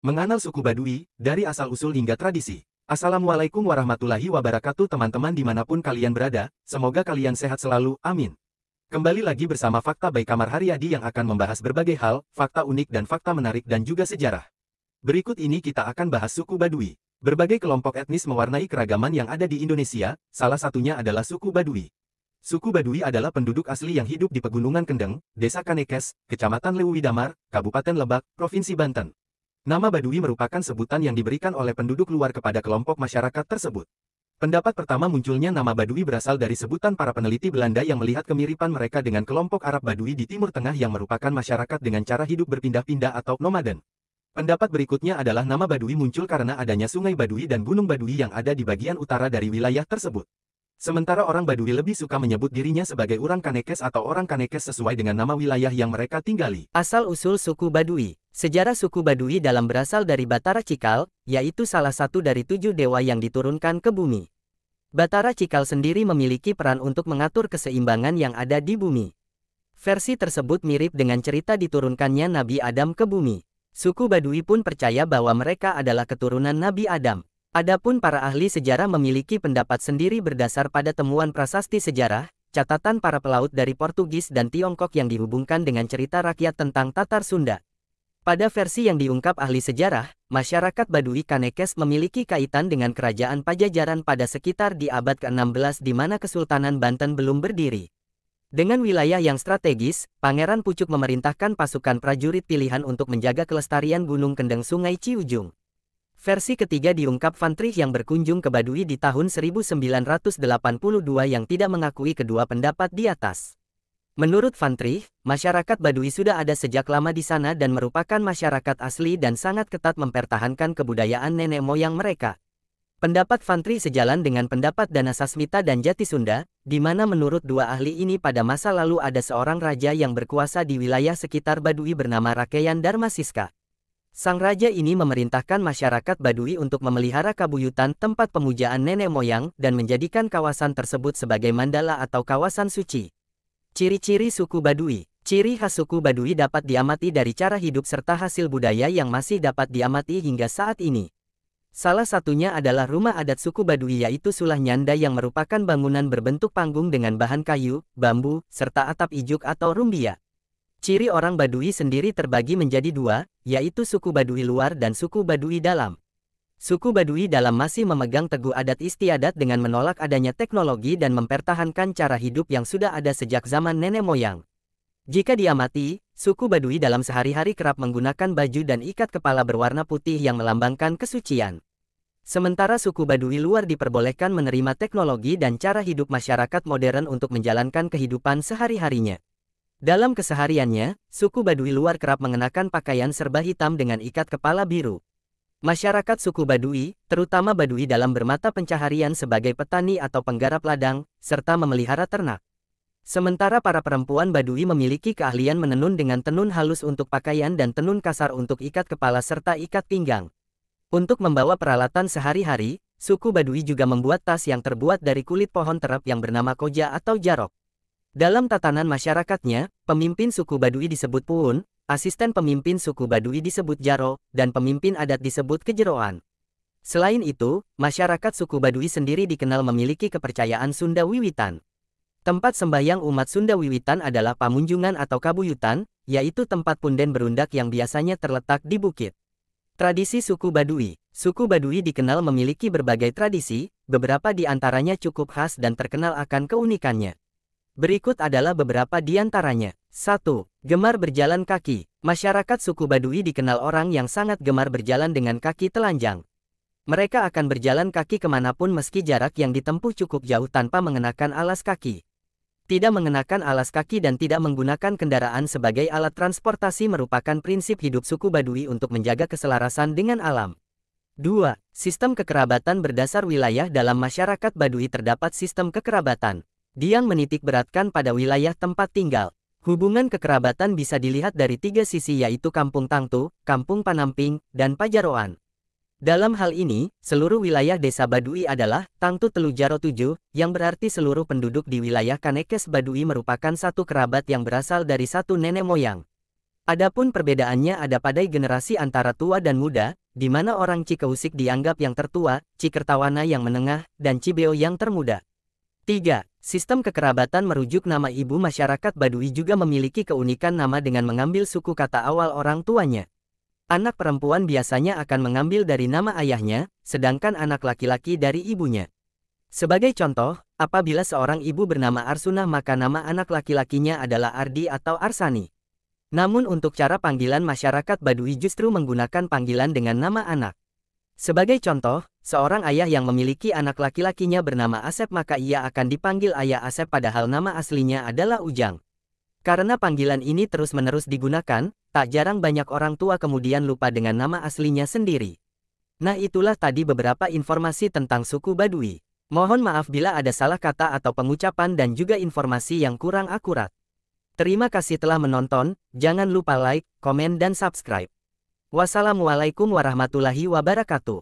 Mengenal suku Baduy, dari asal-usul hingga tradisi. Assalamualaikum warahmatullahi wabarakatuh teman-teman dimanapun kalian berada, semoga kalian sehat selalu, amin. Kembali lagi bersama Fakta by Kamar Haryadi yang akan membahas berbagai hal, fakta unik dan fakta menarik dan juga sejarah. Berikut ini kita akan bahas suku Baduy. Berbagai kelompok etnis mewarnai keragaman yang ada di Indonesia, salah satunya adalah suku Baduy. Suku Baduy adalah penduduk asli yang hidup di Pegunungan Kendeng, Desa Kanekes, Kecamatan Leuwidamar, Kabupaten Lebak, Provinsi Banten. Nama Baduy merupakan sebutan yang diberikan oleh penduduk luar kepada kelompok masyarakat tersebut. Pendapat pertama munculnya nama Baduy berasal dari sebutan para peneliti Belanda yang melihat kemiripan mereka dengan kelompok Arab Baduy di Timur Tengah yang merupakan masyarakat dengan cara hidup berpindah-pindah atau nomaden. Pendapat berikutnya adalah nama Baduy muncul karena adanya Sungai Baduy dan Gunung Baduy yang ada di bagian utara dari wilayah tersebut. Sementara orang Baduy lebih suka menyebut dirinya sebagai orang Kanekes atau orang Kanekes sesuai dengan nama wilayah yang mereka tinggali. Asal-usul suku Baduy. Sejarah suku Baduy dalam berasal dari Batara Cikal, yaitu salah satu dari 7 dewa yang diturunkan ke bumi. Batara Cikal sendiri memiliki peran untuk mengatur keseimbangan yang ada di bumi. Versi tersebut mirip dengan cerita diturunkannya Nabi Adam ke bumi. Suku Baduy pun percaya bahwa mereka adalah keturunan Nabi Adam. Adapun para ahli sejarah memiliki pendapat sendiri berdasar pada temuan prasasti sejarah, catatan para pelaut dari Portugis dan Tiongkok yang dihubungkan dengan cerita rakyat tentang Tatar Sunda. Pada versi yang diungkap ahli sejarah, masyarakat Baduy Kanekes memiliki kaitan dengan kerajaan Pajajaran pada sekitar di abad ke-16 di mana Kesultanan Banten belum berdiri. Dengan wilayah yang strategis, Pangeran Pucuk memerintahkan pasukan prajurit pilihan untuk menjaga kelestarian Gunung Kendeng Sungai Ciujung. Versi ketiga diungkap Van Trich yang berkunjung ke Baduy di tahun 1982 yang tidak mengakui kedua pendapat di atas. Menurut Van Trich, masyarakat Baduy sudah ada sejak lama di sana dan merupakan masyarakat asli dan sangat ketat mempertahankan kebudayaan nenek moyang mereka. Pendapat Van Trich sejalan dengan pendapat Dana Sasmita dan Jati Sunda, di mana menurut dua ahli ini pada masa lalu ada seorang raja yang berkuasa di wilayah sekitar Baduy bernama Rakeyan Darmasiska. Sang raja ini memerintahkan masyarakat Baduy untuk memelihara kabuyutan tempat pemujaan nenek moyang dan menjadikan kawasan tersebut sebagai mandala atau kawasan suci. Ciri-ciri suku Baduy. Ciri khas suku Baduy dapat diamati dari cara hidup serta hasil budaya yang masih dapat diamati hingga saat ini. Salah satunya adalah rumah adat suku Baduy yaitu Sulah Nyanda yang merupakan bangunan berbentuk panggung dengan bahan kayu, bambu, serta atap ijuk atau rumbia. Ciri orang Baduy sendiri terbagi menjadi dua, yaitu suku Baduy luar dan suku Baduy dalam. Suku Baduy dalam masih memegang teguh adat istiadat dengan menolak adanya teknologi dan mempertahankan cara hidup yang sudah ada sejak zaman nenek moyang. Jika diamati, suku Baduy dalam sehari-hari kerap menggunakan baju dan ikat kepala berwarna putih yang melambangkan kesucian. Sementara suku Baduy luar diperbolehkan menerima teknologi dan cara hidup masyarakat modern untuk menjalankan kehidupan sehari-harinya. Dalam kesehariannya, suku Baduy luar kerap mengenakan pakaian serba hitam dengan ikat kepala biru. Masyarakat suku Baduy, terutama Baduy dalam bermata pencaharian sebagai petani atau penggarap ladang, serta memelihara ternak. Sementara para perempuan Baduy memiliki keahlian menenun dengan tenun halus untuk pakaian dan tenun kasar untuk ikat kepala serta ikat pinggang. Untuk membawa peralatan sehari-hari, suku Baduy juga membuat tas yang terbuat dari kulit pohon terap yang bernama koja atau jarok. Dalam tatanan masyarakatnya, pemimpin suku Baduy disebut puun, asisten pemimpin suku Baduy disebut jaro, dan pemimpin adat disebut kejeroan. Selain itu, masyarakat suku Baduy sendiri dikenal memiliki kepercayaan Sunda Wiwitan. Tempat sembahyang umat Sunda Wiwitan adalah pamunjungan atau kabuyutan, yaitu tempat punden berundak yang biasanya terletak di bukit. Tradisi suku Baduy. Suku Baduy dikenal memiliki berbagai tradisi, beberapa di antaranya cukup khas dan terkenal akan keunikannya. Berikut adalah beberapa di antaranya. 1. Gemar berjalan kaki. Masyarakat suku Baduy dikenal orang yang sangat gemar berjalan dengan kaki telanjang. Mereka akan berjalan kaki kemanapun meski jarak yang ditempuh cukup jauh tanpa mengenakan alas kaki. Tidak mengenakan alas kaki dan tidak menggunakan kendaraan sebagai alat transportasi merupakan prinsip hidup suku Baduy untuk menjaga keselarasan dengan alam. 2. Sistem kekerabatan berdasar wilayah. Dalam masyarakat Baduy terdapat sistem kekerabatan yang menitik beratkan pada wilayah tempat tinggal. Hubungan kekerabatan bisa dilihat dari 3 sisi yaitu Kampung Tangtu, Kampung Panamping, dan Pajaroan. Dalam hal ini, seluruh wilayah desa Baduy adalah Tangtu Telu Jaro 7, yang berarti seluruh penduduk di wilayah Kanekes Baduy merupakan satu kerabat yang berasal dari satu nenek moyang. Adapun perbedaannya ada pada generasi antara tua dan muda, di mana orang Cikeusik dianggap yang tertua, Cikertawana yang menengah, dan Cibeo yang termuda. 3. Sistem kekerabatan merujuk nama ibu. Masyarakat Baduy juga memiliki keunikan nama dengan mengambil suku kata awal orang tuanya. Anak perempuan biasanya akan mengambil dari nama ayahnya, sedangkan anak laki-laki dari ibunya. Sebagai contoh, apabila seorang ibu bernama Arsunah maka nama anak laki-lakinya adalah Ardi atau Arsani. Namun untuk cara panggilan masyarakat Baduy justru menggunakan panggilan dengan nama anak. Sebagai contoh, seorang ayah yang memiliki anak laki-lakinya bernama Asep maka ia akan dipanggil Ayah Asep padahal nama aslinya adalah Ujang. Karena panggilan ini terus-menerus digunakan, tak jarang banyak orang tua kemudian lupa dengan nama aslinya sendiri. Nah itulah tadi beberapa informasi tentang suku Baduy. Mohon maaf bila ada salah kata atau pengucapan dan juga informasi yang kurang akurat. Terima kasih telah menonton, jangan lupa like, komen dan subscribe. Wassalamualaikum warahmatullahi wabarakatuh.